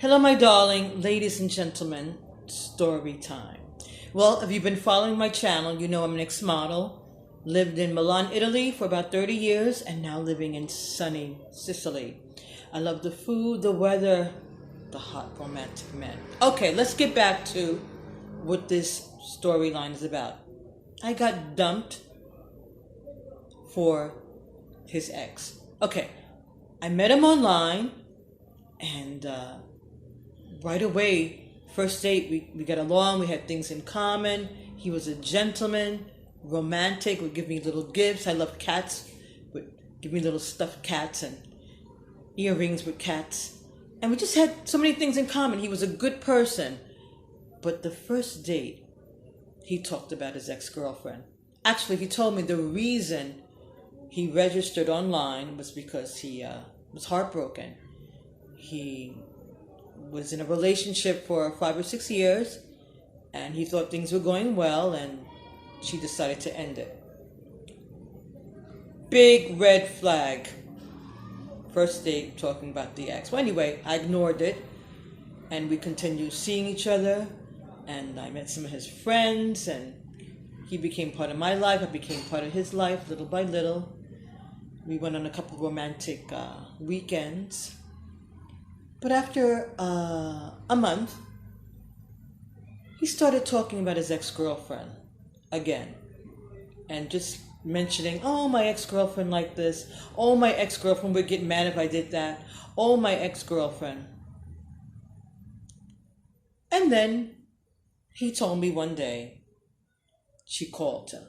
Hello, my darling, ladies and gentlemen, story time. Well, if you've been following my channel, you know I'm an ex-model, lived in Milan, Italy for about 30 years, and now living in sunny Sicily. I love the food, the weather, the hot romantic men. Okay, let's get back to what this storyline is about. I got dumped for his ex. Okay, I met him online, and right away, first date, we got along, we had things in common. He was a gentleman, romantic, would give me little gifts. I love cats, would give me little stuffed cats and earrings with cats. And we just had so many things in common. He was a good person. But the first date, he talked about his ex-girlfriend. Actually, he told me the reason he registered online was because he was heartbroken. He was in a relationship for 5 or 6 years, and he thought things were going well, and she decided to end it. Big red flag. First date talking about the ex. Well, anyway, I ignored it, and we continued seeing each other, and I met some of his friends, and he became part of my life. I became part of his life, little by little. We went on a couple of romantic weekends. But after a month, he started talking about his ex-girlfriend again. And just mentioning, oh, my ex-girlfriend like this. Oh, my ex-girlfriend would get mad if I did that. Oh, my ex-girlfriend. And then he told me one day she called him.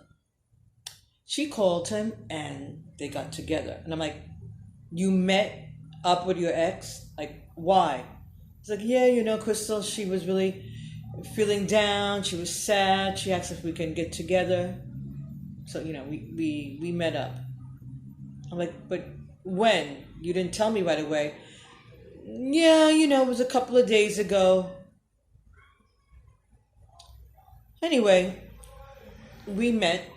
She called him and they got together. And I'm like, you met up with your ex? Like, why? He's like, yeah, Crystal, she was really feeling down. She was sad. She asked if we can get together. So, we met up. I'm like, but when? You didn't tell me right away. Yeah, it was a couple of days ago. Anyway, we met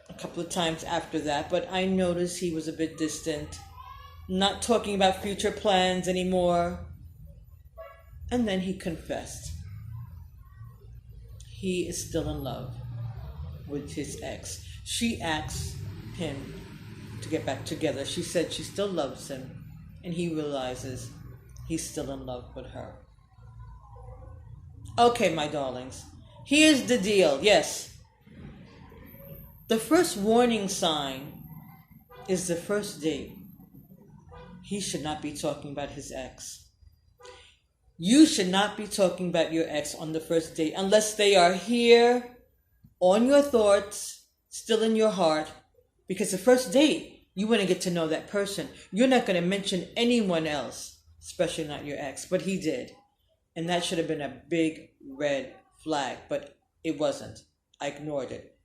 a couple of times after that, but I noticed he was a bit distant, not talking about future plans anymore. And then he confessed. He is still in love with his ex. She asked him to get back together. She said she still loves him, and he realizes he's still in love with her. Okay, my darlings, here's the deal. Yes, the first warning sign is the first date. He should not be talking about his ex. You should not be talking about your ex on the first date unless they are here on your thoughts, still in your heart. Because the first date, you want to get to know that person. You're not going to mention anyone else, especially not your ex. But he did. And that should have been a big red flag. But it wasn't. I ignored it.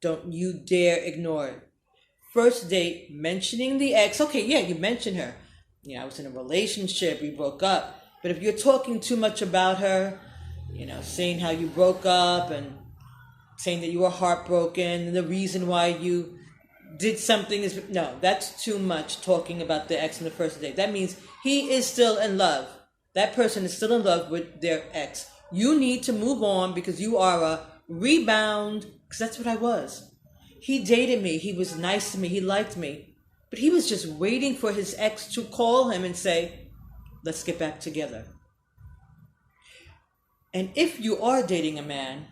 Don't you dare ignore it. First date, mentioning the ex. Okay, yeah, you mentioned her. I was in a relationship, we broke up. But if you're talking too much about her, saying how you broke up and saying that you were heartbroken and the reason why you did something is... No, that's too much talking about the ex in the first date. That means he is still in love. That person is still in love with their ex. You need to move on because you are a rebound, because that's what I was. He dated me. He was nice to me. He liked me. But he was just waiting for his ex to call him and say, let's get back together. And if you are dating a man,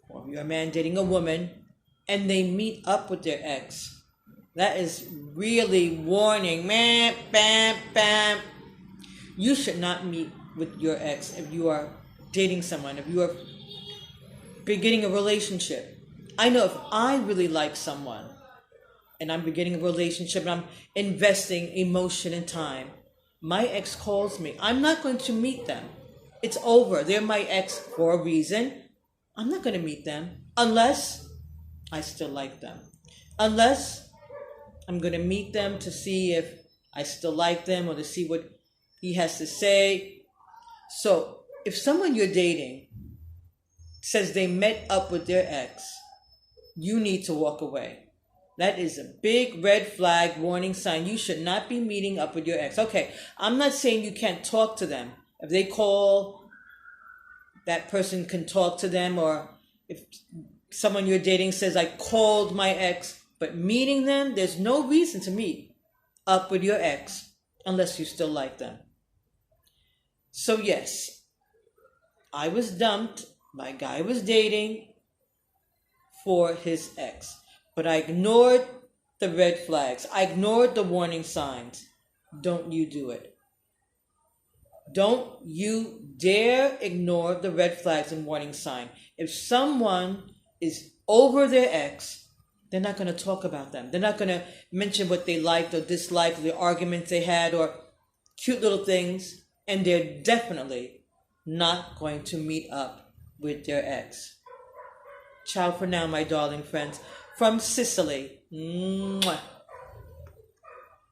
or you're a man dating a woman, and they meet up with their ex, that is really warning. Bam, bam, bam. You should not meet with your ex if you are dating someone, if you are beginning a relationship. I know if I really like someone and I'm beginning a relationship and I'm investing emotion and time, my ex calls me. I'm not going to meet them. It's over. They're my ex for a reason. I'm not going to meet them unless I still like them. Unless I'm going to meet them to see if I still like them or to see what he has to say. So if someone you're dating says they met up with their ex, you need to walk away. That is a big red flag warning sign. You should not be meeting up with your ex. Okay, I'm not saying you can't talk to them. If they call, that person can talk to them, or if someone you're dating says, I called my ex, but meeting them, there's no reason to meet up with your ex unless you still like them. So yes, I was dumped. My guy was dating for his ex, but I ignored the red flags. I ignored the warning signs. Don't you do it. Don't you dare ignore the red flags and warning sign. If someone is over their ex, they're not going to talk about them. They're not going to mention what they liked or disliked, the arguments they had, or cute little things. And they're definitely not going to meet up with their ex. Ciao for now, my darling friends. From Sicily. Mwah.